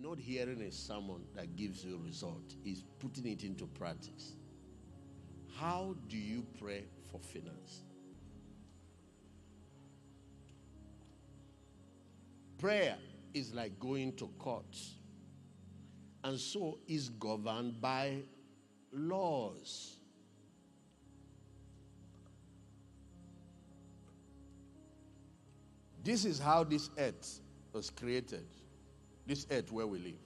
not hearing a sermon that gives you a result. It's putting it into practice. How do you pray for finance? Prayer is like going to court, and so is governed by laws. This is how this earth was created, this earth where we live.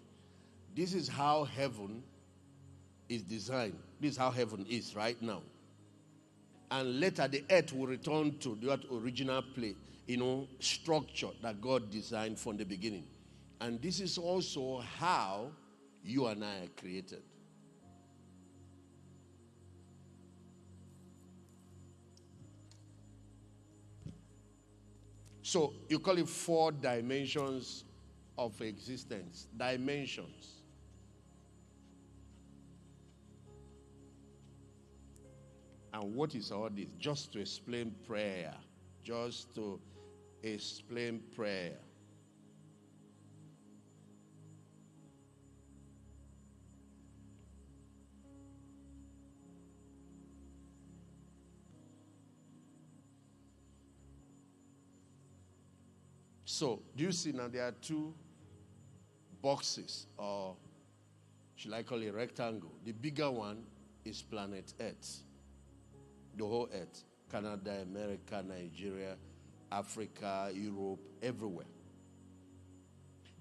This is how heaven is designed. This is how heaven is right now. And later the earth will return to that original place, structure that God designed from the beginning. And this is also how you and I are created. So you call it 4 dimensions of existence. Dimensions. And what is all this? Just to explain prayer. Just to explain prayer. So, do you see now there are 2 boxes, or should I call it rectangle? The bigger one is planet Earth. The whole Earth. Canada, America, Nigeria, Africa, Europe, everywhere.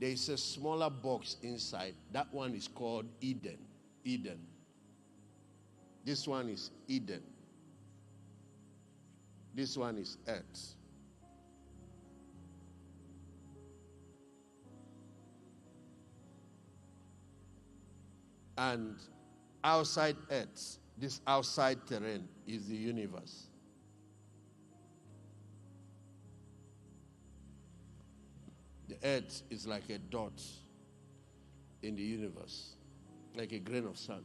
There is a smaller box inside. That one is called Eden. Eden. This one is Eden. This one is Earth. And outside Earth, this outside terrain is the universe. The Earth is like a dot in the universe, like a grain of sand.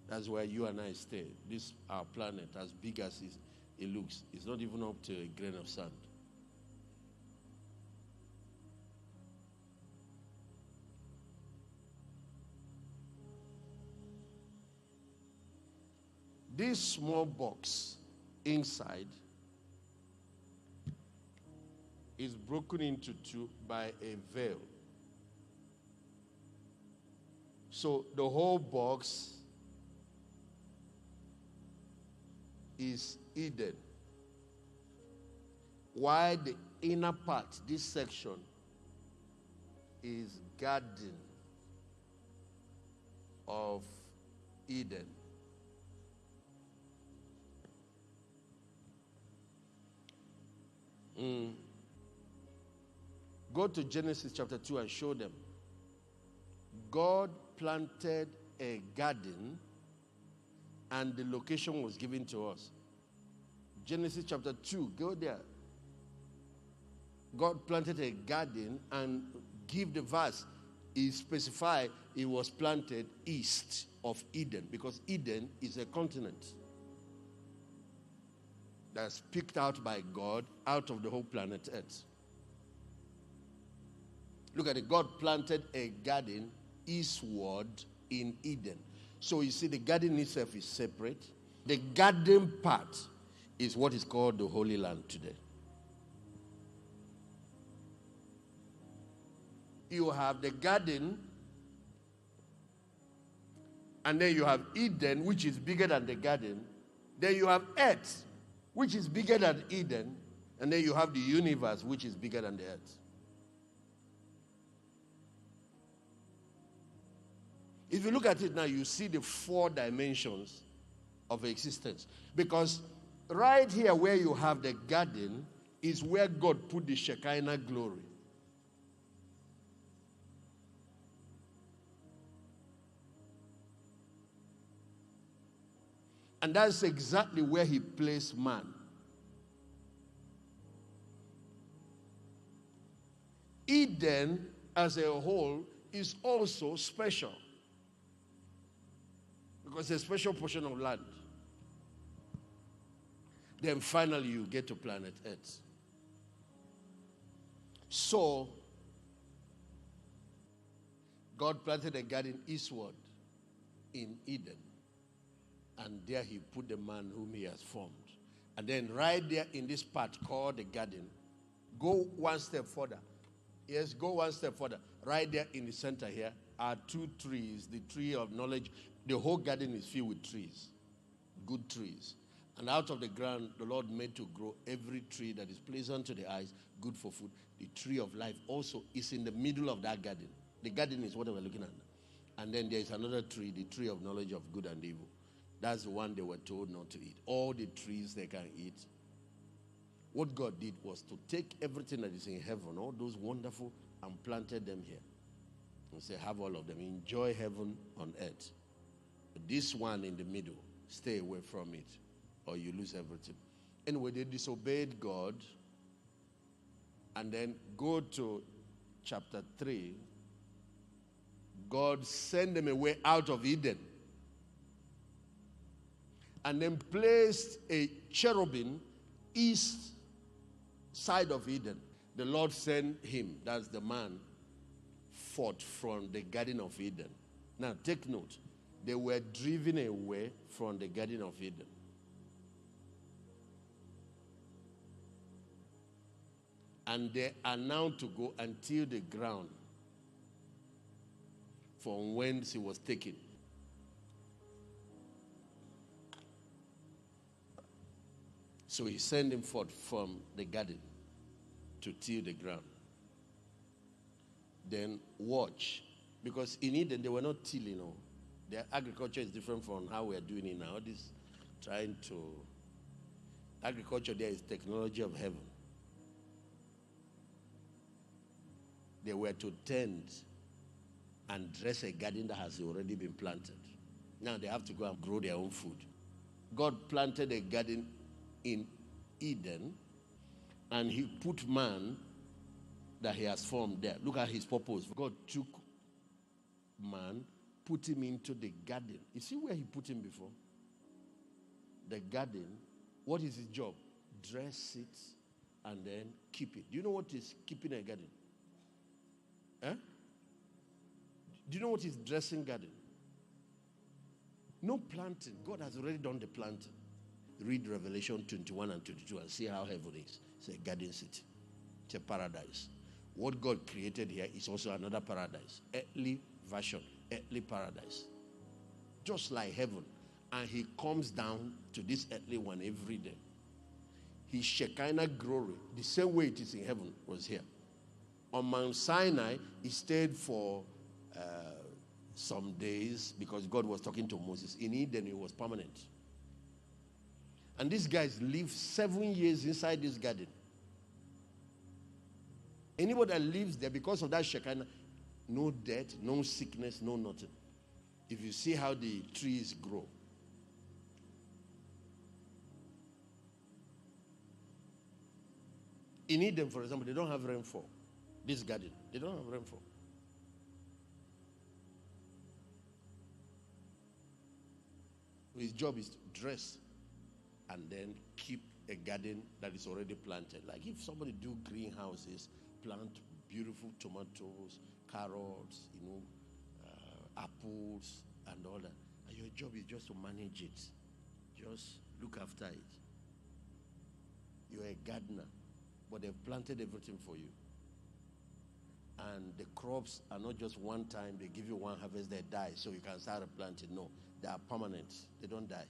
That's where you and I stay. This, our planet, as big as it looks, is not even up to a grain of sand. This small box inside is broken into 2 by a veil. So the whole box is Eden. While the inner part, this section, is Garden of Eden. Go to Genesis chapter 2 and show them. God planted a garden and the location was given to us. Genesis chapter 2, go there. God planted a garden and give the verse. He specified it was planted east of Eden because Eden is a continent that's picked out by God out of the whole planet Earth. Look at it. God planted a garden eastward in Eden. So you see the garden itself is separate. The garden part is what is called the Holy Land today. You have the garden, and then you have Eden, which is bigger than the garden. Then you have Earth, which is bigger than Eden. And then you have the universe, which is bigger than the Earth. If you look at it now, you see the 4 dimensions of existence. Because right here where you have the garden is where God put the Shekinah glory. And that's exactly where he placed man. Eden as a whole is also special. Because it's a special portion of land. Then finally you get to planet Earth. So, God planted a garden eastward in Eden. And there he put the man whom he has formed. And then right there in this part called the garden, go one step further. Yes, go one step further. Right there in the center here are two trees, the tree of knowledge. The whole garden is filled with trees, good trees. And out of the ground, the Lord made to grow every tree that is pleasant to the eyes, good for food. The tree of life also is in the middle of that garden. The garden is what we're looking at. And then there is another tree, the tree of knowledge of good and evil. That's the one they were told not to eat. All the trees they can eat. What God did was to take everything that is in heaven, all those wonderful, and planted them here. And say, have all of them. Enjoy heaven on earth. But this one in the middle, stay away from it, or you lose everything. Anyway, they disobeyed God. And then go to chapter 3. God sent them away out of Eden. And then placed a cherubim east side of Eden. The Lord sent him, that's the man, forth from the Garden of Eden. Now take note, they were driven away from the Garden of Eden. And they are now to go until the ground from whence he was taken. So he sent him forth from the garden to till the ground. Then watch. Because in Eden, they were not tilling. No. Their agriculture is different from how we are doing it now. This trying to... Agriculture there is technology of heaven. They were to tend and dress a garden that has already been planted. Now they have to go and grow their own food. God planted a garden in Eden, and he put man that he has formed there. Look at his purpose. God took man, put him into the garden. You see where he put him before? The garden. What is his job? Dress it and then keep it. Do you know what is keeping a garden? Eh? Do you know what is dressing garden? No planting. God has already done the planting. Read Revelation 21 and 22 and see how heaven is. It's a garden city. It's a paradise. What God created here is also another paradise. Earthly version. Earthly paradise. Just like heaven. And he comes down to this earthly one every day. His Shekinah glory, the same way it is in heaven, was here. On Mount Sinai, he stayed for some days because God was talking to Moses. In Eden, it was permanent. And these guys lived 7 years inside this garden. Anybody that lives there, because of that Shekinah, no death, no sickness, no nothing. If you see how the trees grow. In Eden, for example, they don't have rainfall. This garden, they don't have rainfall. His job is to dress and then keep a garden that is already planted. Like if somebody do greenhouses, plant beautiful tomatoes, carrots, apples and all that. And your job is just to manage it. Just look after it. You're a gardener, but they've planted everything for you. And the crops are not just one time, they give you one harvest, they die, so you can start replanting. No, they are permanent. They don't die.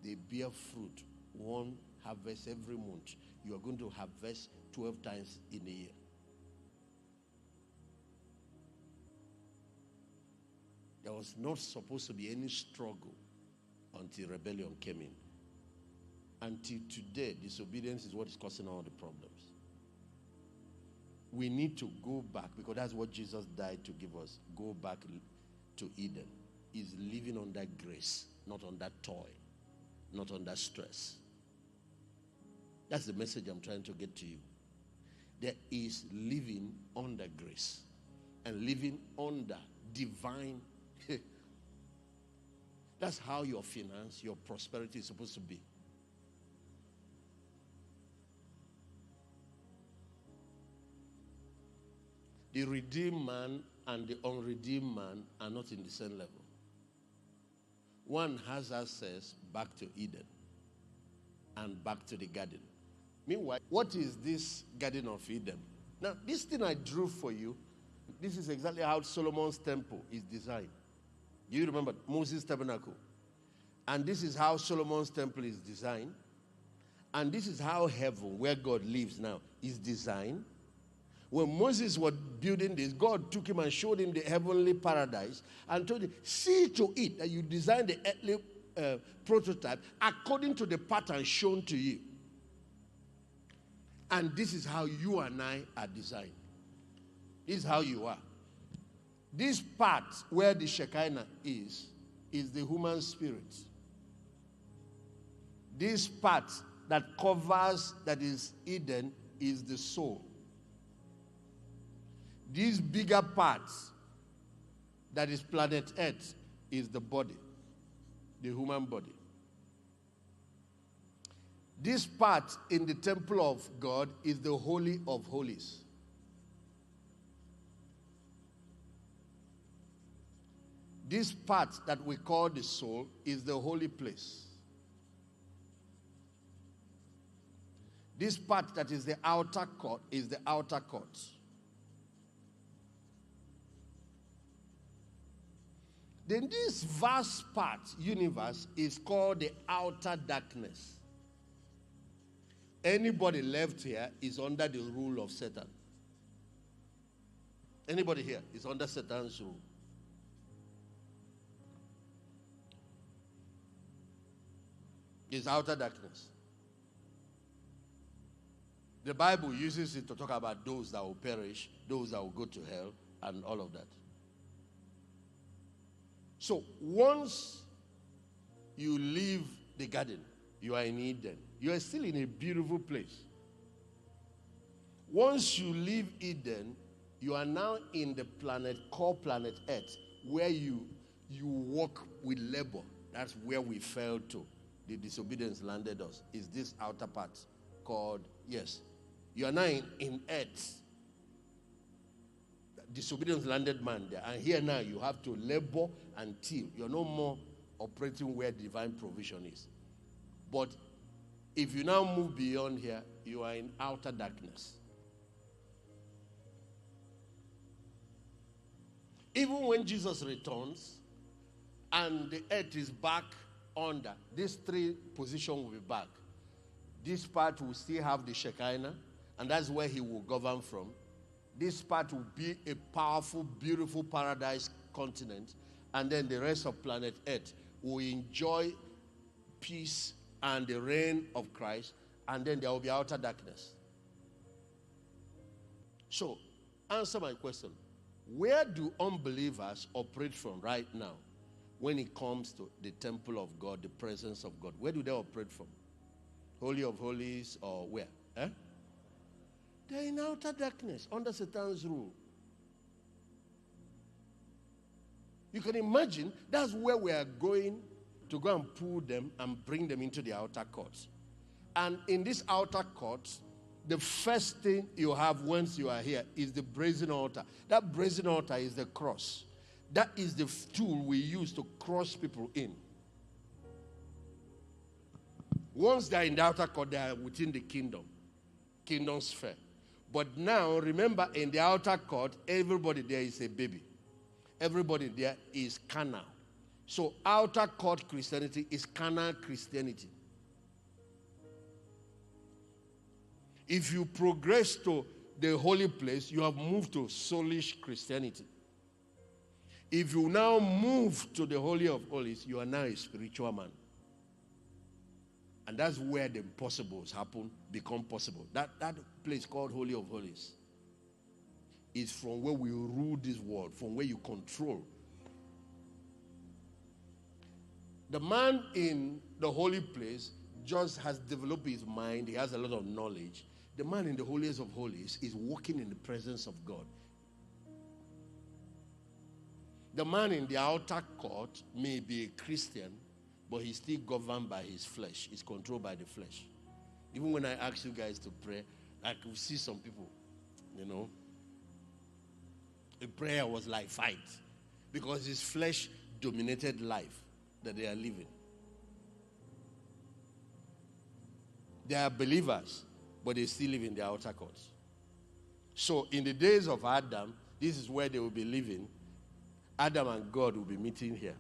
They bear fruit, one harvest every month. You are going to harvest 12 times in a year. There was not supposed to be any struggle until rebellion came in. Until today, disobedience is what is causing all the problems. We need to go back, because that's what Jesus died to give us. Go back to Eden. Is living under grace, not under toil, not under stress. That's the message I'm trying to get to you. There is living under grace and living under divine. That's how your finance, your prosperity is supposed to be. The redeemed man and the unredeemed man are not in the same level. One has access back to Eden and back to the garden. Meanwhile, what is this Garden of Eden? Now, this thing I drew for you, this is exactly how Solomon's temple is designed. Do you remember Moses' tabernacle? And this is how Solomon's temple is designed. And this is how heaven, where God lives now, is designed. When Moses was building this, God took him and showed him the heavenly paradise and told him, see to it that you design the earthly prototype according to the pattern shown to you. And this is how you and I are designed. This is how you are. This part where the Shekinah is the human spirit. This part that covers, that is Eden, is the soul. These bigger parts, that is planet Earth, is the body, the human body. This part in the temple of God is the Holy of Holies. This part that we call the soul is the holy place. This part that is the outer court is the outer court. Then this vast part, universe, is called the outer darkness. Anybody left here is under the rule of Satan. Anybody here is under Satan's rule. It's outer darkness. The Bible uses it to talk about those that will perish, those that will go to hell, and all of that. So once you leave the garden, you are in Eden. You are still in a beautiful place. Once you leave Eden, you are now in the planet called planet Earth, where you walk with labor. That's where we fell to. The disobedience landed us. Is this outer part called, yes. You are now in Earth. Disobedience landed man there. And here now you have to labor and till. You're no more operating where divine provision is. But if you now move beyond here, you are in outer darkness. Even when Jesus returns and the earth is back under, these three positions will be back. This part will still have the Shekinah, and that's where he will govern from. This part will be a powerful, beautiful paradise continent, and then the rest of planet Earth will enjoy peace and the reign of Christ, and then there will be outer darkness. So, answer my question. Where do unbelievers operate from right now when it comes to the temple of God, the presence of God? Where do they operate from? Holy of Holies or where? They're in outer darkness, under Satan's rule. You can imagine that's where we are going to go and pull them and bring them into the outer courts. And in this outer court, the first thing you have once you are here is the brazen altar. That brazen altar is the cross. That is the tool we use to cross people in. Once they are in the outer court, they are within the kingdom sphere. But now, remember, in the outer court, everybody there is a baby. Everybody there is carnal. So outer court Christianity is carnal Christianity. If you progress to the holy place, you have moved to soulish Christianity. If you now move to the Holy of Holies, you are now a spiritual man. And that's where the impossibles become possible. That place called Holy of Holies is from where we rule this world, from where you control. The man in the holy place just has developed his mind. He has a lot of knowledge. The man in the holiest of holies is walking in the presence of God. The man in the outer court may be a Christian, but he's still governed by his flesh. He's controlled by the flesh. Even when I ask you guys to pray, I could see some people, A prayer was like fight, because it's flesh-dominated life that they are living. They are believers, but they still live in the outer courts. So in the days of Adam, this is where they will be living. Adam and God will be meeting here.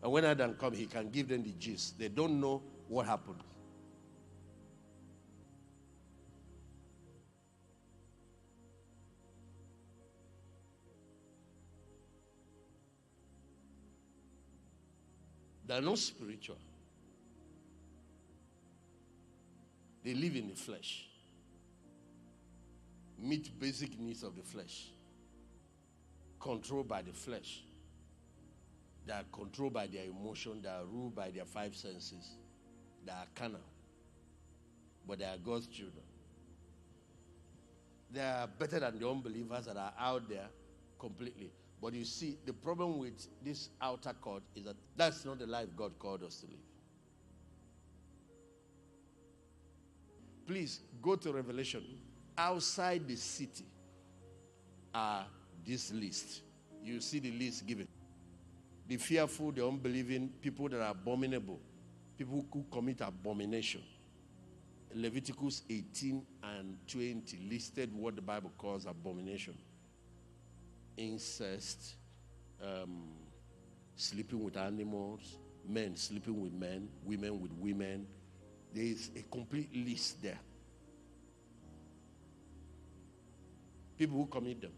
And when Adam comes, he can give them the gist. They don't know what happened. They are not spiritual. They live in the flesh. Meet basic needs of the flesh. Controlled by the flesh. They are controlled by their emotion. They are ruled by their five senses. They are carnal. But they are God's children. They are better than the unbelievers that are out there completely. But you see, the problem with this outer court is that that's not the life God called us to live. Please go to Revelation. Outside the city are this list. You see the list given. The fearful, the unbelieving, people that are abominable, people who commit abomination. Leviticus 18 and 20 listed what the Bible calls abomination. Incest, sleeping with animals, men sleeping with men, women with women. There is a complete list there. People who commit them.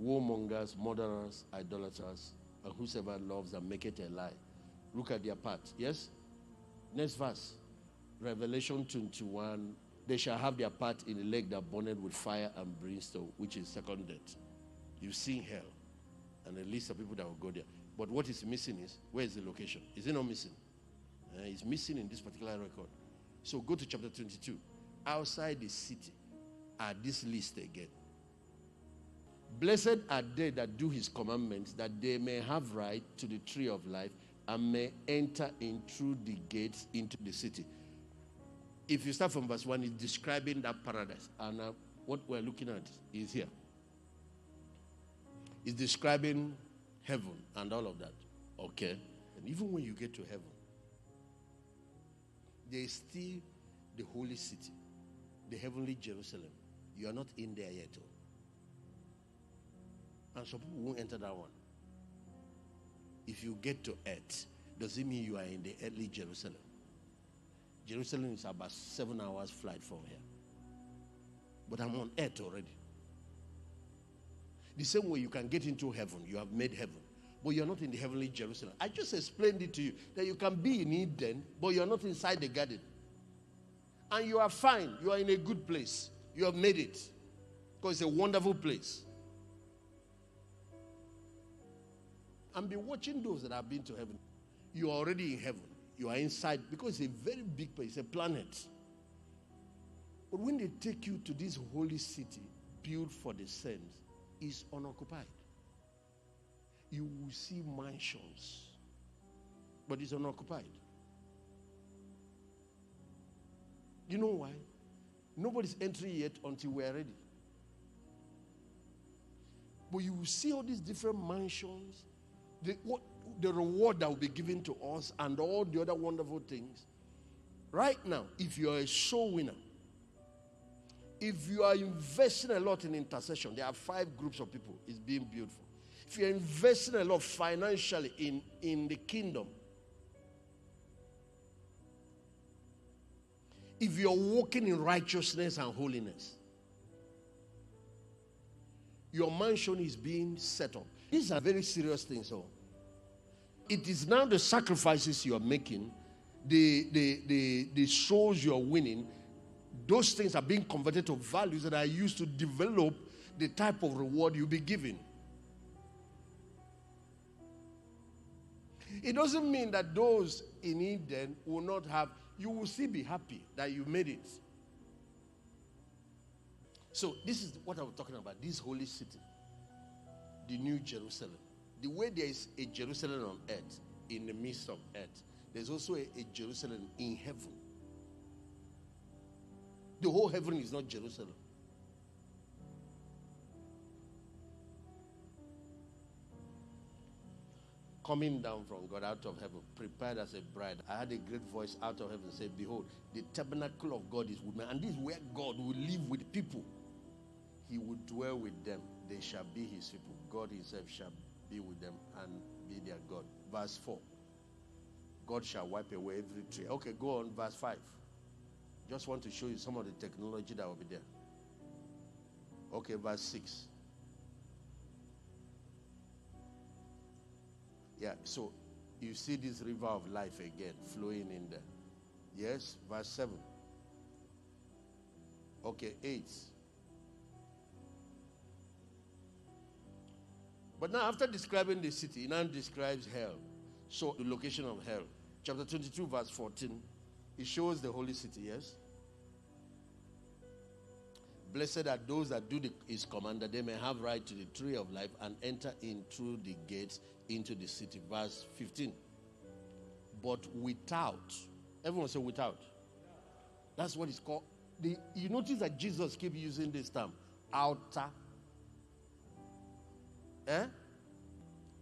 Warmongers, murderers, idolaters, and whosoever loves and maketh a lie. Look at their part. Yes? Next verse. Revelation 21. They shall have their part in the lake that burneth with fire and brimstone, which is second death. You've seen hell. And a list of people that will go there. But what is missing is, where is the location? Is it not missing? It's missing in this particular record. So go to chapter 22. Outside the city are this list again. Blessed are they that do his commandments, that they may have right to the tree of life and may enter in through the gates into the city. If you start from verse 1, it's describing that paradise. And what we're looking at is here. It's describing heaven and all of that. Okay? And even when you get to heaven, there is still the holy city, the heavenly Jerusalem. You are not in there yet. And some people won't enter that one. If you get to earth, does it mean you are in the earthly Jerusalem? Jerusalem is about 7 hours flight from here. But I'm on earth already. The same way you can get into heaven, you have made heaven, but you're not in the heavenly Jerusalem. I just explained it to you, that you can be in Eden, but you're not inside the garden. And you are fine. You are in a good place. You have made it. Because it's a wonderful place. And be watching those that have been to heaven. You are already in heaven. You are inside, because it's a very big place. It's a planet. But when they take you to this holy city built for the saints, it's unoccupied. You will see mansions, but it's unoccupied. You know why? Nobody's entering yet until we're ready. But you will see all these different mansions, the reward that will be given to us, and all the other wonderful things. Right now, if you are a soul winner, if you are investing a lot in intercession, there are 5 groups of people it's being built for. If you're investing a lot financially in the kingdom, if you're walking in righteousness and holiness, your mansion is being set up. These are very serious things. So it is now the sacrifices you are making, the souls you are winning. Those things are being converted to values that are used to develop the type of reward you'll be given. It doesn't mean that those in Eden will not have, you will still be happy that you made it. So this is what I was talking about, this holy city, the new Jerusalem. The way there is a Jerusalem on earth, in the midst of earth, there's also a Jerusalem in heaven. The whole heaven is not Jerusalem. coming down from God out of heaven, prepared as a bride. I had a great voice out of heaven say, behold, the tabernacle of God is with me. And this is where God will live with people. He will dwell with them. They shall be his people. God himself shall be with them and be their God. Verse 4. God shall wipe away every tear. Okay, go on. Verse 5. Just want to show you some of the technology that will be there. Okay, verse 6. Yeah, so you see this river of life again flowing in there. Yes, verse 7. Okay, 8. But now after describing the city, he now describes hell. So the location of hell. Chapter 22, verse 14. It shows the holy city, yes? Blessed are those that do his command, that they may have right to the tree of life and enter in through the gates into the city. Verse 15. But without, everyone say without. That's what it's called. You notice that Jesus keeps using this term, outer.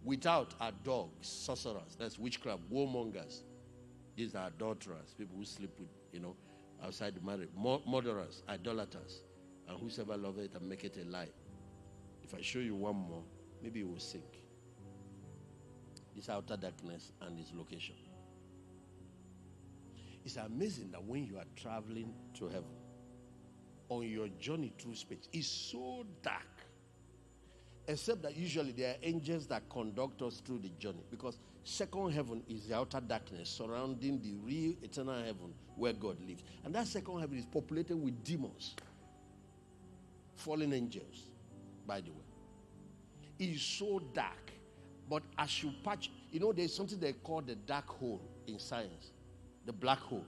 Without are dogs, sorcerers, that's witchcraft, warmongers. These are adulterers, people who sleep with, outside the marriage. Murderers, idolaters, and whosoever loveth it and make it a lie. If I show you one more, maybe it will sink. This outer darkness and its location. It's amazing that when you are traveling to heaven, on your journey through space, it's so dark. Except that usually there are angels that conduct us through the journey. Because second heaven is the outer darkness surrounding the real eternal heaven where God lives. And that second heaven is populated with demons. Fallen angels, by the way. It is so dark. But as you patch, there's something they call the dark hole in science. The black hole.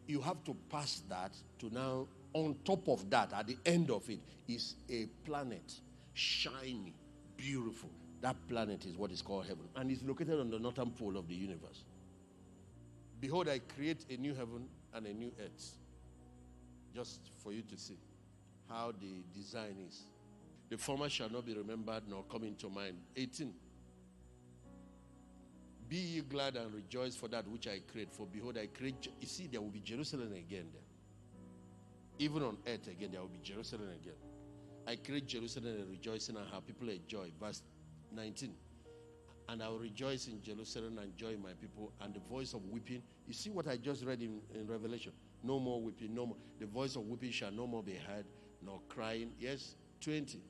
You have to pass that to now, on top of that, at the end of it, is a planet. Shiny, beautiful. That planet is what is called heaven. And it's located on the northern pole of the universe. Behold, I create a new heaven and a new earth. Just for you to see how the design is. The former shall not be remembered nor come into mind. 18. Be ye glad and rejoice for that which I create. For behold, I create. You see, there will be Jerusalem again there. Even on earth again, there will be Jerusalem again. I create Jerusalem and rejoicing and have people enjoy. Verse 19. And I will rejoice in Jerusalem and joy in my people. And the voice of weeping. You see what I just read in Revelation. No more weeping, no more. The voice of weeping shall no more be heard, nor crying. Yes, 20.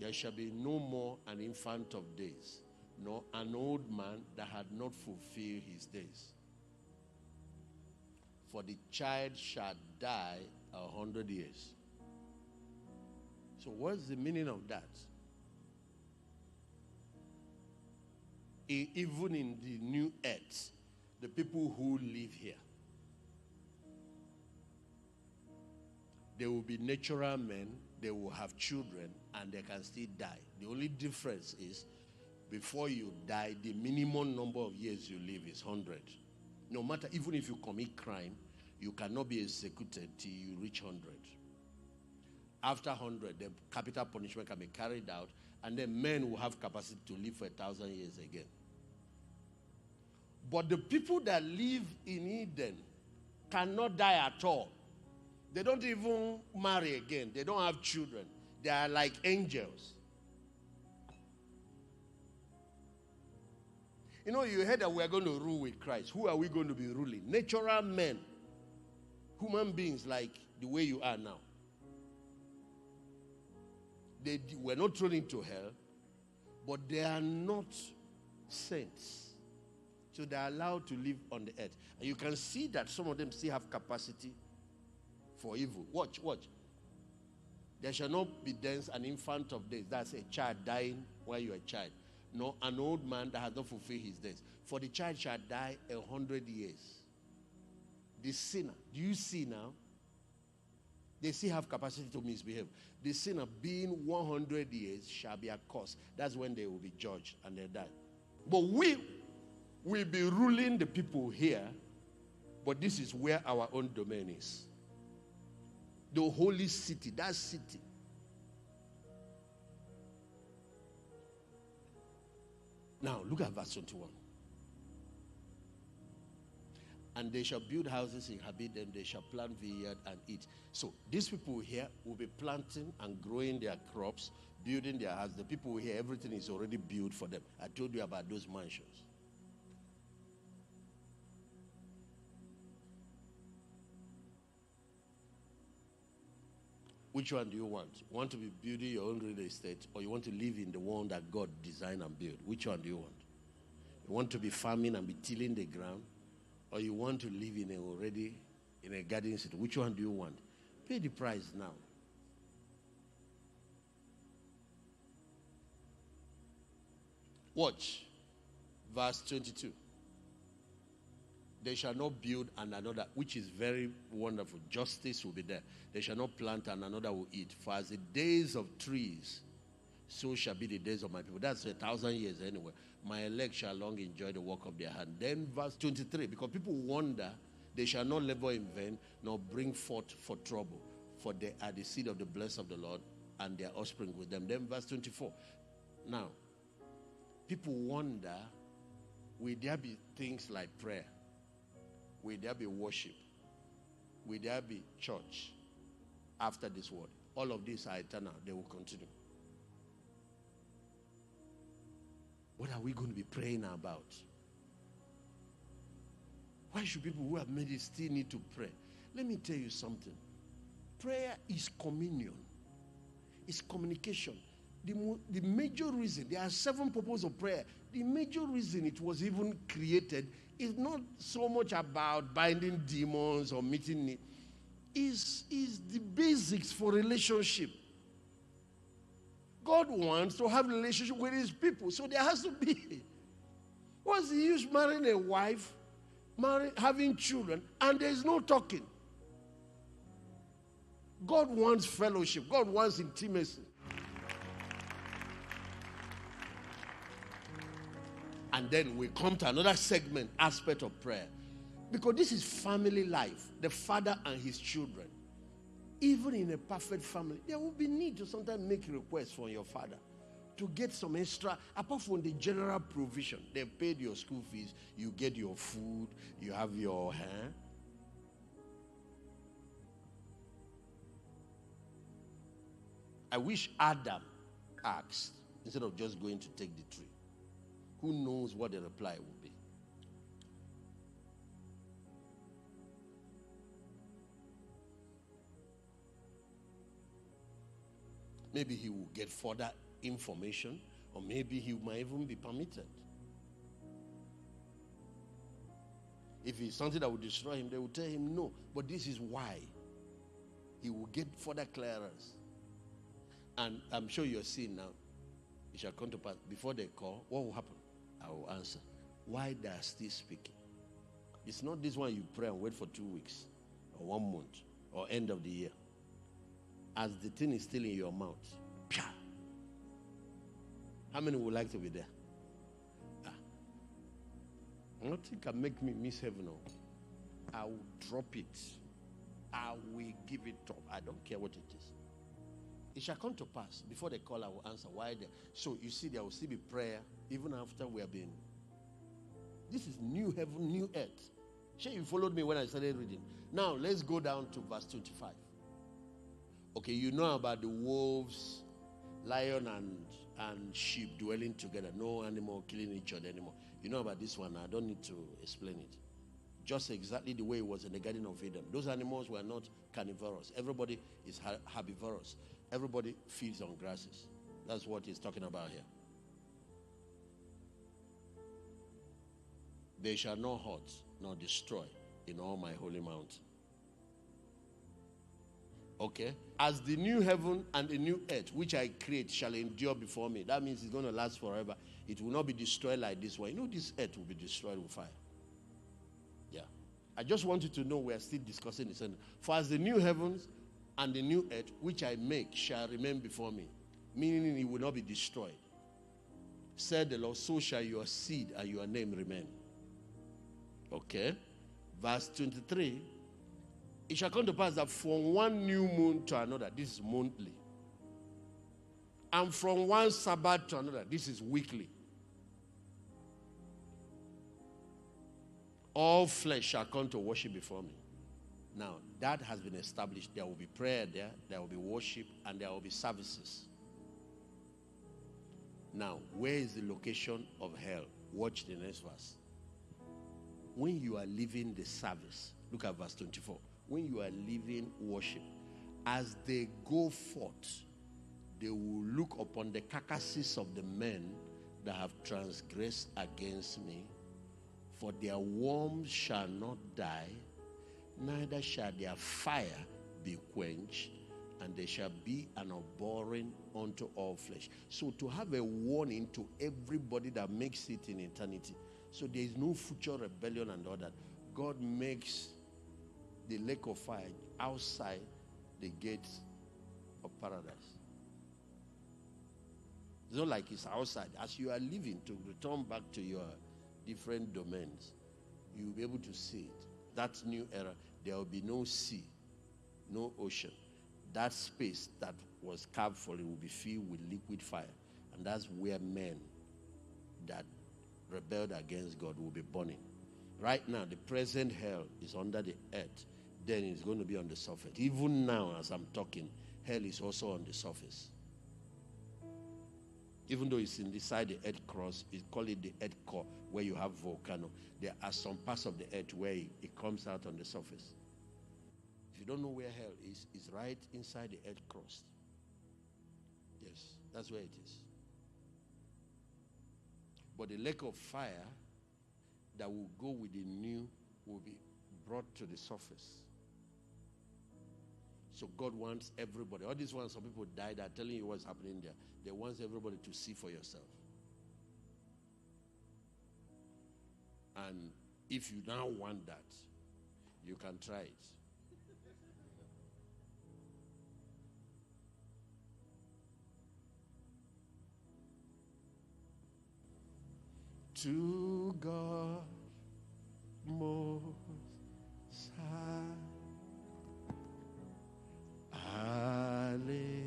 There shall be no more an infant of days, nor an old man that had not fulfilled his days. For the child shall die 100 years. So what's the meaning of that? Even in the new earth, the people who live here, they will be natural men, they will have children, and they can still die. The only difference is, before you die, the minimum number of years you live is 100. No matter, even if you commit crime, you cannot be executed till you reach 100. After 100, the capital punishment can be carried out, and then men will have capacity to live for 1,000 years again. But the people that live in Eden cannot die at all. They don't even marry again. They don't have children. They are like angels. You heard that we are going to rule with Christ. Who are we going to be ruling? Natural men. Human beings like the way you are now. They were not thrown into hell, but they are not saints. So they are allowed to live on the earth. And you can see that some of them still have capacity for evil. Watch. There shall not be thence an infant of days. That's a child dying while you are a child. Nor an old man that has not fulfilled his days. For the child shall die 100 years. The sinner, do you see now? They still have capacity to misbehave. The sinner being 100 years shall be accursed. That's when they will be judged and they die. But we will be ruling the people here, but this is where our own domain is. The holy city, that city. Now, look at verse 21. And they shall build houses, inhabit them, they shall plant vineyard and eat. So these people here will be planting and growing their crops, building their house. The people here, everything is already built for them. I told you about those mansions. Which one do you want? You want to be building your own real estate, or you want to live in the one that God designed and built? Which one do you want? You want to be farming and be tilling the ground, or you want to live in a garden city? Which one do you want? Pay the price now. Watch. Verse 22. They shall not build and another, which is very wonderful. Justice will be there. They shall not plant and another will eat. For as the days of trees, so shall be the days of my people. That's 1,000 years anyway. My elect shall long enjoy the work of their hand. Then verse 23, because people wonder, they shall not labor in vain, nor bring forth for trouble. For they are the seed of the blessed of the Lord, and their offspring with them. Then verse 24. Now, people wonder, will there be things like prayer? Will there be worship? Will there be church after this word? All of these are eternal. They will continue. What are we going to be praying about? Why should people who have made it still need to pray? Let me tell you something. Prayer is communion. It's communication. The major reason, there are 7 purposes of prayer. The major reason it was even created is not so much about binding demons or meeting needs. Is the basics for relationship. God wants to have a relationship with his people, so there has to be. What's the use marrying a wife, having children, and there's no talking? God wants fellowship. God wants intimacy. And then we come to another segment, aspect of prayer. Because this is family life, the father and his children. Even in a perfect family, there will be need to sometimes make requests from your father to get some extra, apart from the general provision. They've paid your school fees, you get your food, you have your hair. I wish Adam asked instead of just going to take the tree. Who knows what the reply will be? Maybe he will get further information, or maybe he might even be permitted. If it's something that will destroy him, they will tell him no. But this is why. He will get further clearance. And I'm sure you're seeing now, it shall come to pass. Before they call, what will happen? I will answer. Why they are still speaking? It's not this one you pray and wait for 2 weeks, or 1 month, or end of the year. As the thing is still in your mouth, pia. How many would like to be there? Nothing can make me miss heaven. No. I will drop it. I will give it up. I don't care what it is. It shall come to pass. Before they call, I will answer. Why there? So you see, there will still be prayer even after we have been. This is new heaven, new earth. Sure, you followed me when I started reading. Now let's go down to verse 25. Okay, you know about the wolves, lion and sheep dwelling together. No animal killing each other anymore. You know about this one. I don't need to explain it. Just exactly the way it was in the Garden of Eden. Those animals were not carnivorous. Everybody is herbivorous. Everybody feeds on grasses. That's what he's talking about here. They shall not hurt nor destroy in all my holy mountain. Okay? As the new heaven and the new earth, which I create, shall endure before me. That means it's going to last forever. It will not be destroyed like this one. You know, this earth will be destroyed with fire. Yeah. I just want you to know we are still discussing this. For as the new heavens and the new earth, which I make, shall remain before me. Meaning it will not be destroyed. Said the Lord, so shall your seed and your name remain. Okay? Verse 23. It shall come to pass that from one new moon to another, this is monthly. And from one Sabbath to another, this is weekly. All flesh shall come to worship before me. Now, that has been established. There will be prayer there, there will be worship, and there will be services. Now, where is the location of hell? Watch the next verse. When you are leaving the service, look at verse 24. When you are leaving worship, as they go forth, they will look upon the carcasses of the men that have transgressed against me, for their worms shall not die, neither shall their fire be quenched, and they shall be an abhorring unto all flesh. So to have a warning to everybody that makes it in eternity. So there is no future rebellion and all that. God makes the lake of fire outside the gates of paradise. It's not like it's outside. As you are leaving to return back to your different domains, you will be able to see it. That new era, there will be no sea, no ocean. That space that was carved for it will be filled with liquid fire. And that's where men that rebelled against God will be burning. Right now, the present hell is under the earth. Then it's going to be on the surface. Even now, as I'm talking, hell is also on the surface. Even though it's inside the earth crust, we call it the earth core, where you have volcano. There are some parts of the earth where it comes out on the surface. If you don't know where hell is, it's right inside the earth crust. Yes, that's where it is. But the lake of fire that will go with the new will be brought to the surface. So God wants everybody. All these ones, some people died, are telling you what's happening there. They want everybody to see for yourself. And if you now want that, you can try it. To God most high. Hallelujah.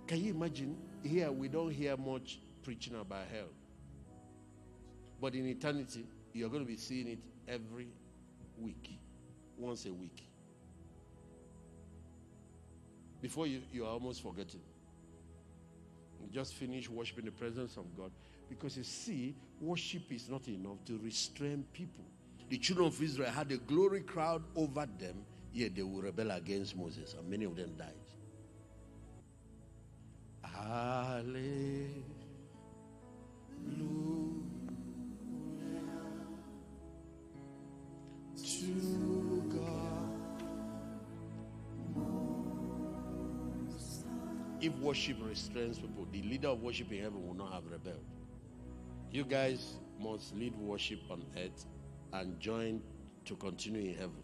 Can you imagine? Here we don't hear much preaching about hell. But in eternity, you're going to be seeing it every week. Once a week. Before you are almost forgetting. You just finish worshiping the presence of God. Because you see, worship is not enough to restrain people. The children of Israel had a glory crowd over them, yet they will rebel against Moses, and many of them died. Hallelujah. To God. If worship restrains people, the leader of worship in heaven will not have rebelled. You guys must lead worship on earth and join to continue in heaven.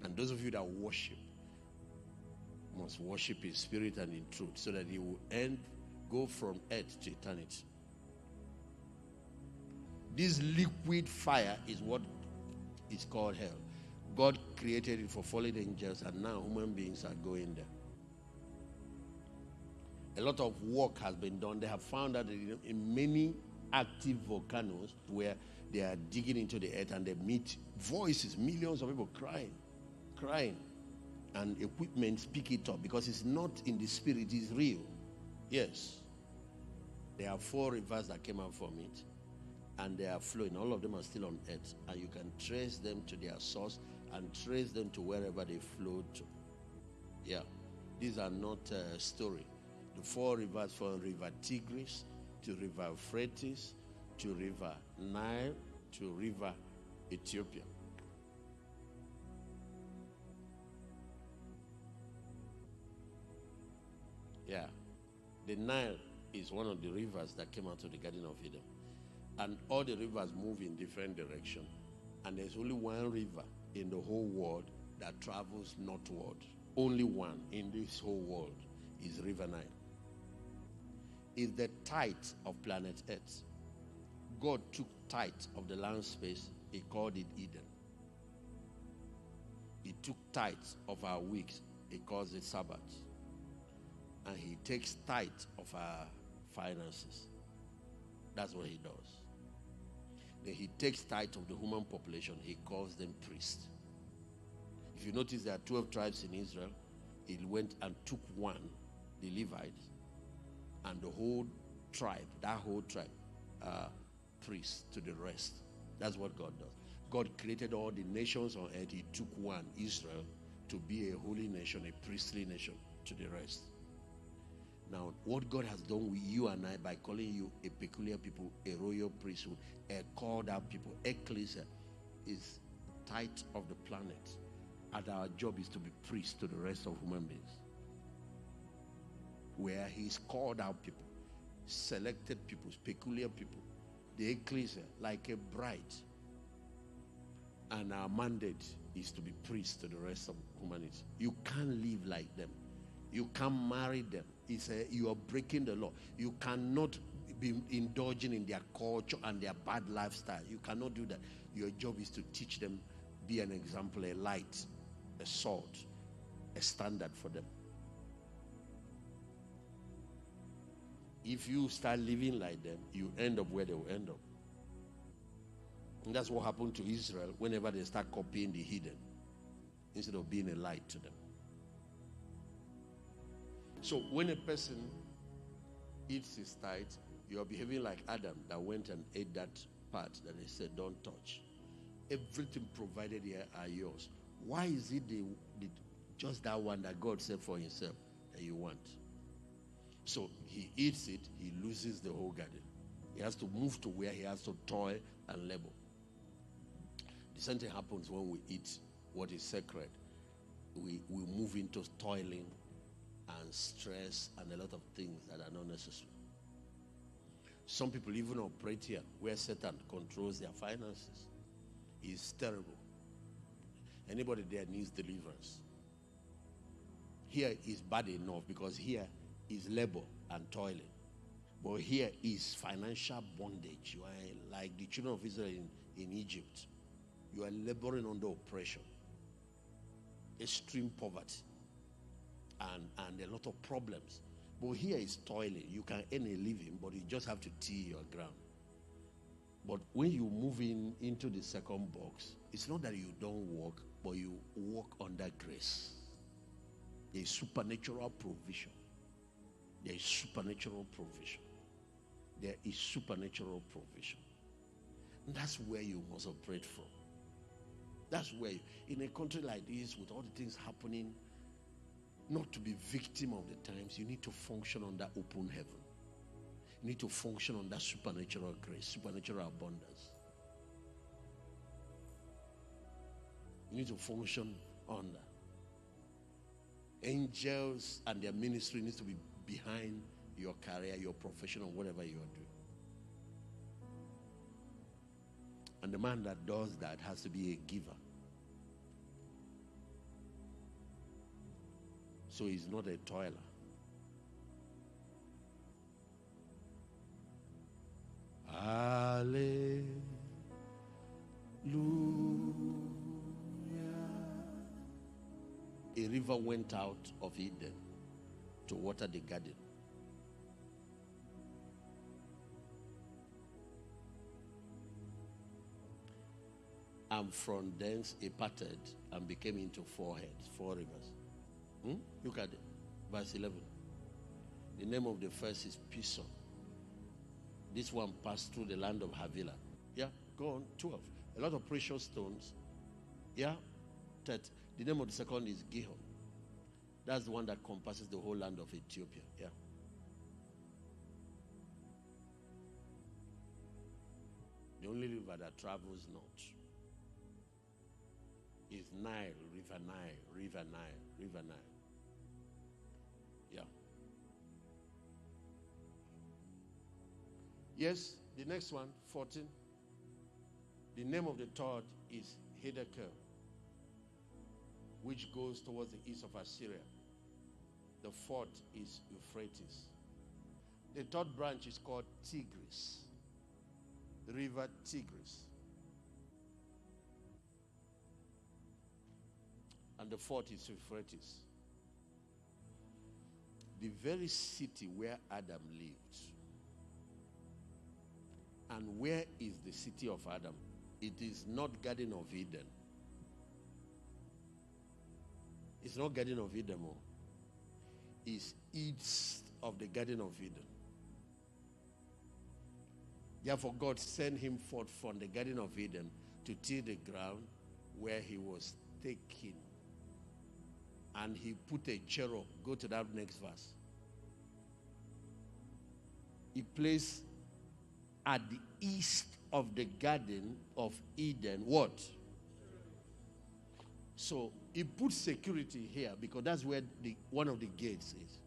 And those of you that worship must worship in spirit and in truth, so that you will go from earth to eternity. This liquid fire is what is called hell. God created it for fallen angels, and now human beings are going there. A lot of work has been done. They have found that in many active volcanoes where they are digging into the earth and they meet voices, millions of people crying. And equipment pick it up because it's not in the spirit, it's real. Yes. There are 4 rivers that came out from it, and they are flowing. All of them are still on earth, and you can trace them to their source and trace them to wherever they flow to. Yeah. These are not a story. The 4 rivers, from River Tigris to River Euphrates to River Nile to River Ethiopia. Yeah. The Nile is one of the rivers that came out of the Garden of Eden. And all the rivers move in different directions. And there's only one river in the whole world that travels northward. Only one in this whole world is River Nile. Is the tithe of planet Earth. God took tithe of the land space. He called it Eden. He took tithe of our weeks. He calls it Sabbath. And he takes tithe of our finances. That's what he does. he takes tithe of the human population, he calls them priests. If you notice, there are 12 tribes in Israel. He went and took one, the Levites, and the whole tribe, priests to the rest. That's what God does. God created all the nations on earth. He took one, Israel, to be a holy nation, a priestly nation to the rest. Now, what God has done with you and I by calling you a peculiar people, a royal priesthood, a called out people, ecclesia, is tithe of the planet. And our job is to be priests to the rest of human beings. Where he's called out people, selected people, peculiar people, the ecclesia, like a bride. And our mandate is to be priests to the rest of humanity. You can't live like them. You can't marry them. You are breaking the law. You cannot be indulging in their culture and their bad lifestyle. You cannot do that. Your job is to teach them, be an example, a light, a salt, a standard for them. If you start living like them, you end up where they will end up. And that's what happened to Israel whenever they start copying the hidden instead of being a light to them. So when a person eats his tithe, you are behaving like Adam that went and ate that part that they said don't touch. Everything provided here are yours. Why is it just that one that God said for himself that you want? So he eats it, he loses the whole garden. He has to move to where he has to toil and labor. The same thing happens when we eat what is sacred. We move into toiling and stress and a lot of things that are not necessary. Some people even operate here where Satan controls their finances. It's terrible. Anybody there needs deliverance. Here is bad enough because here is labor and toiling. But here is financial bondage. You are like the children of Israel in Egypt. You are laboring under oppression, extreme poverty, and a lot of problems. But here is toiling. You can earn a living, but you just have to till your ground. But when you move into the second box, it's not that you don't work, but you walk under grace. There is supernatural provision. There is supernatural provision. There is supernatural provision. And that's where you must operate from. That's where, in a country like this, with all the things happening, not to be victim of the times, you need to function under open heaven. You need to function under supernatural grace, supernatural abundance. You need to function under. Angels and their ministry needs to be behind your career, your profession, or whatever you are doing. And the man that does that has to be a giver. So he's not a toiler. Hallelujah. A river went out of Eden to water the garden. And from thence it parted and became into four heads, four rivers. Look at it. Verse 11. The name of the first is Pison. This one passed through the land of Havilah. Yeah, go on. 12. A lot of precious stones. Yeah, 30. The name of the second is Gihon. That's the one that compasses the whole land of Ethiopia. Yeah. The only river that travels north is Nile, River Nile, River Nile, River Nile. Yeah. Yes, the next one, 14. The name of the third is Hiddekel, which goes towards the east of Assyria. The fourth is Euphrates. The third branch is called Tigris, River Tigris. And the fourth is Euphrates. The very city where Adam lived And where is the city of Adam? It is not Garden of Eden. It's not Garden of Eden. It's east of the Garden of Eden. Therefore, God sent him forth from the Garden of Eden to till the ground where he was taken. And he put a cherub. Go to that next verse. He placed at the east of the Garden of Eden what? So he put security here because that's where one of the gates is.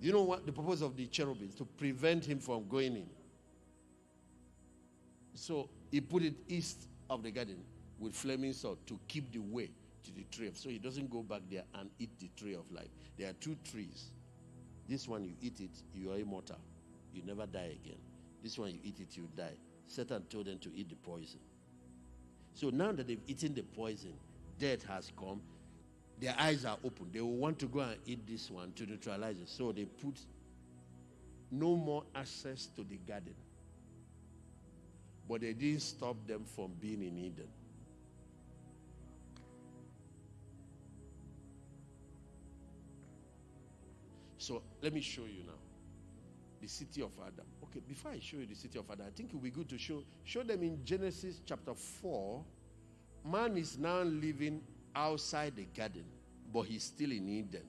You know what the purpose of the cherub is? To prevent him from going in. So he put it east of the garden with flaming sword to keep the way to the tree. So he doesn't go back there and eat the tree of life. There are two trees. This one, you eat it, you are immortal. You never die again. This one, you eat it, you die. Satan told them to eat the poison. So now that they've eaten the poison, death has come. Their eyes are open. They will want to go and eat this one to neutralize it. So they put no more access to the garden. But they didn't stop them from being in Eden. So let me show you now the city of Adam. Okay, before I show you the city of Adam, I think it will be good to show them in Genesis chapter 4. Man is now living outside the garden, but he's still in Eden.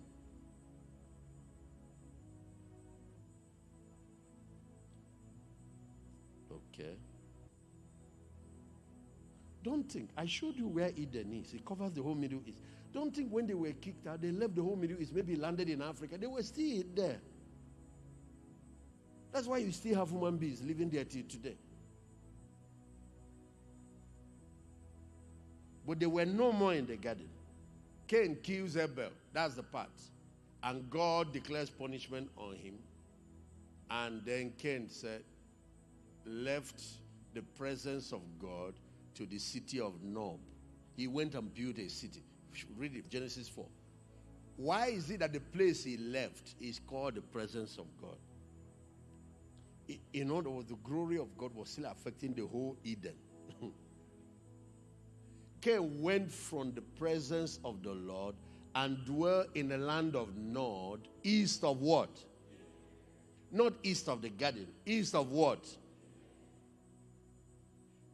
Okay. Don't think. I showed you where Eden is. It covers the whole Middle East. Don't think when they were kicked out, they left the whole Middle East, maybe landed in Africa. They were still there. That's why you still have human beings living there till today. But they were no more in the garden. Cain kills Abel. That's the part. And God declares punishment on him. And then Cain said, left the presence of God to the city of Nob. He went and built a city. Read it, Genesis 4. Why is it that the place he left is called the presence of God? In other words, the glory of God was still affecting the whole Eden. Cain went from the presence of the Lord and dwelt in the land of Nod, east of what? Not east of the garden. East of what?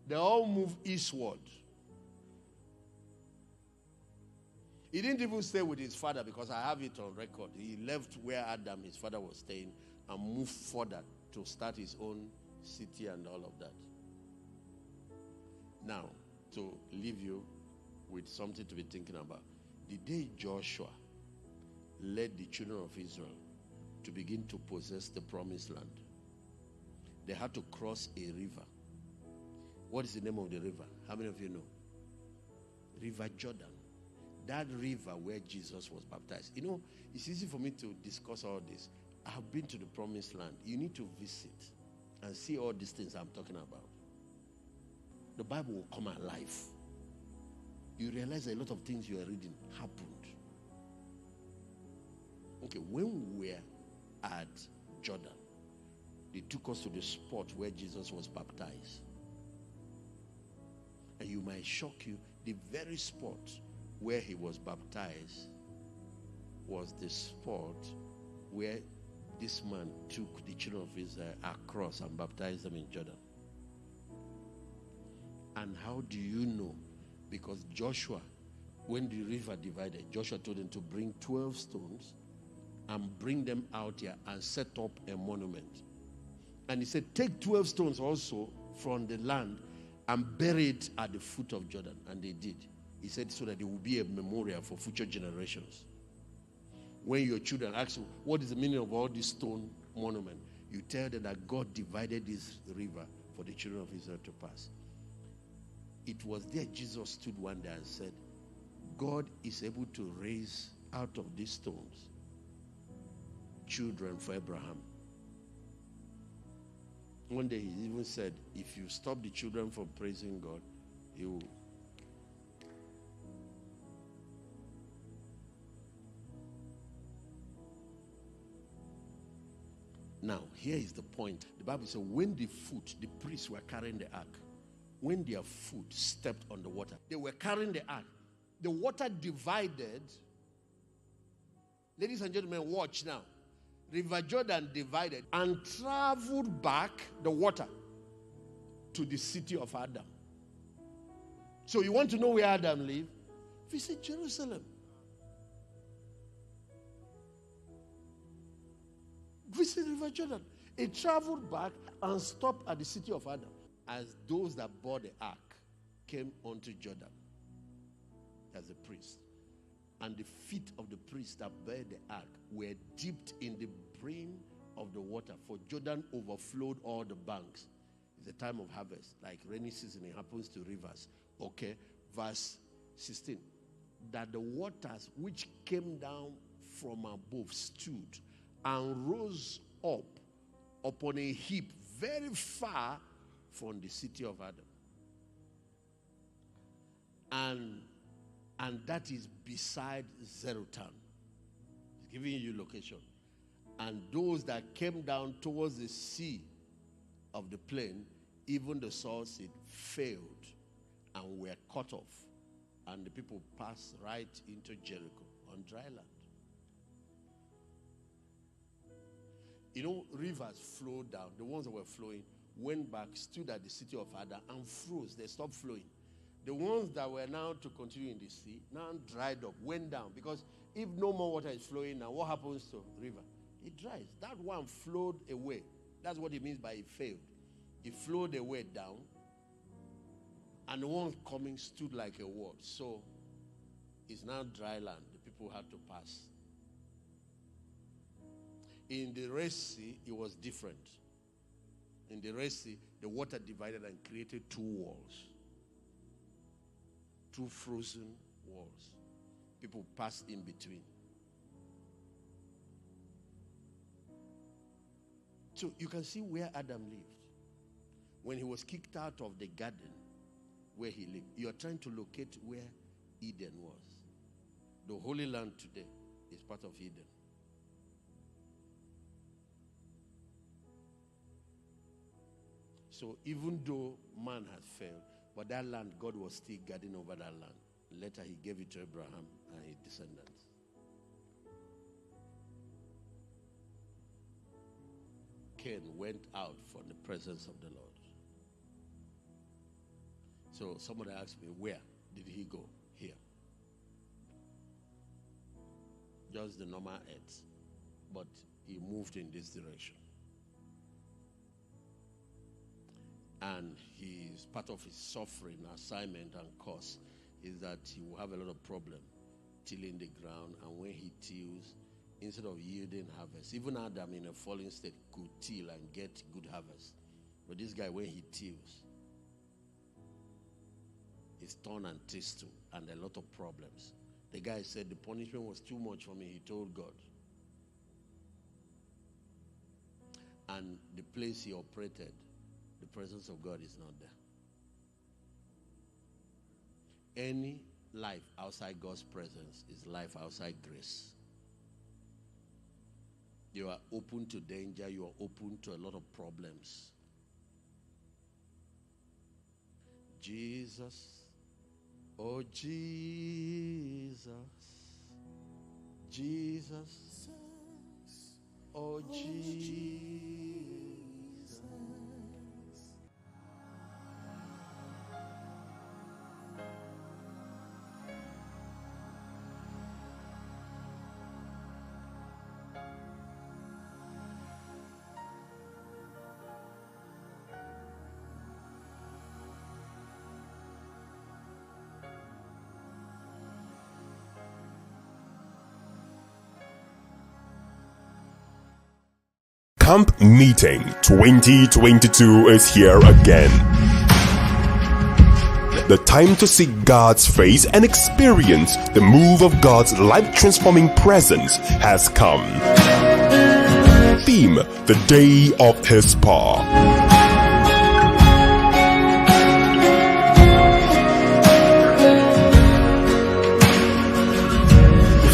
They all moved eastward. He didn't even stay with his father because I have it on record. He left where Adam, his father, was staying and moved further to start his own city and all of that. Now, to leave you with something to be thinking about. The day Joshua led the children of Israel to begin to possess the promised land, they had to cross a river. What is the name of the river? How many of you know? River Jordan. That river where Jesus was baptized. You know, it's easy for me to discuss all this. I have been to the promised land. You need to visit and see all these things I'm talking about. The Bible will come alive. You realize a lot of things you are reading happened. Okay, when we were at Jordan, they took us to the spot where Jesus was baptized. And you might shock you, the very spot where he was baptized was the spot where this man took the children of Israel across and baptized them in Jordan. And how do you know? Because Joshua, when the river divided, Joshua told them to bring 12 stones and bring them out here and set up a monument. And he said, take 12 stones also from the land and bury it at the foot of Jordan. And they did. He said so that it will be a memorial for future generations. When your children ask you, what is the meaning of all this stone monument? You tell them that God divided this river for the children of Israel to pass. It was there Jesus stood one day and said, God is able to raise out of these stones children for Abraham. One day he even said, if you stop the children from praising God, he will. Now, here is the point. The Bible says when the priests were carrying the ark, when their foot stepped on the water, they were carrying the ark. The water divided. Ladies and gentlemen, watch now. River Jordan divided and traveled back the water to the city of Adam. So you want to know where Adam lived? Visit Jerusalem. Visit River Jordan. It traveled back and stopped at the city of Adam as those that bore the ark came onto Jordan as a priest. And the feet of the priests that bear the ark were dipped in the brim of the water, for Jordan overflowed all the banks. It's a time of harvest, like rainy season, it happens to rivers. Okay, verse 16. That the waters which came down from above stood and rose up upon a heap very far from the city of Adam. And that is beside Zerutan. It's giving you location. And those that came down towards the sea of the plain, even the source, it failed and were cut off. And the people passed right into Jericho on dry land. You know, rivers flowed down. The ones that were flowing went back, stood at the city of Adam and froze. They stopped flowing. The ones that were now to continue in the sea now dried up, went down. Because if no more water is flowing now, what happens to the river? It dries. That one flowed away. That's what it means by it failed. It flowed away down. And the one coming stood like a wall. So it's now dry land. The people had to pass. In the Red Sea, it was different. In the Red Sea, the water divided and created two walls. Two frozen walls. People passed in between. So you can see where Adam lived. When he was kicked out of the garden where he lived, you are trying to locate where Eden was. The Holy Land today is part of Eden. So even though man has failed, but that land, God was still guarding over that land. Later he gave it to Abraham and his descendants. Cain went out from the presence of the Lord. So somebody asked me, where did he go? Here. Just the normal earth. But he moved in this direction. And his part of his suffering, assignment, and course is that he will have a lot of problem tilling the ground. And when he tills, instead of yielding harvest, even Adam in a fallen state could till and get good harvest. But this guy, when he tills, it's torn and twisted and a lot of problems. The guy said the punishment was too much for me. He told God. And the place he operated, the presence of God is not there. Any life outside God's presence is life outside grace. You are open to danger. You are open to a lot of problems. Jesus, oh Jesus, Jesus, oh Jesus. Camp Meeting 2022 is here again. The time to seek God's face and experience the move of God's life-transforming presence has come. Theme: the day of His power.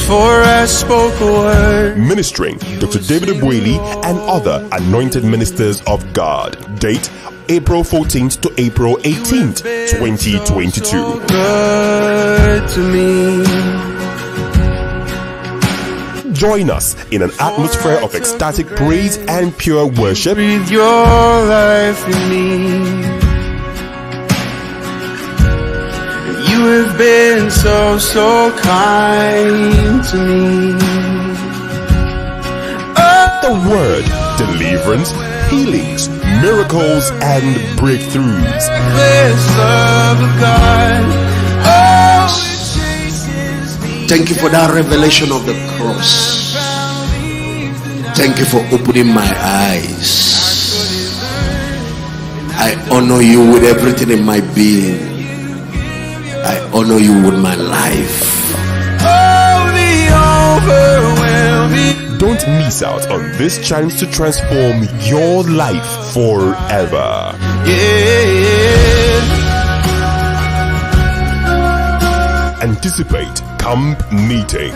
before I spoke a word. Ministering Dr. David Ogbueli and other anointed ministers of God. Date April 14th to April 18th, 2022. So good to me. Join us in an atmosphere of ecstatic praise and pure worship. Breathe your life in me. You have been so kind to me. The word, deliverance, healings, miracles, and breakthroughs. This love of God. Thank you for that revelation of the cross. Thank you for opening my eyes. I honor you with everything in my being. I honor you with my life. Don't miss out on this chance to transform your life forever. Anticipate camp meeting.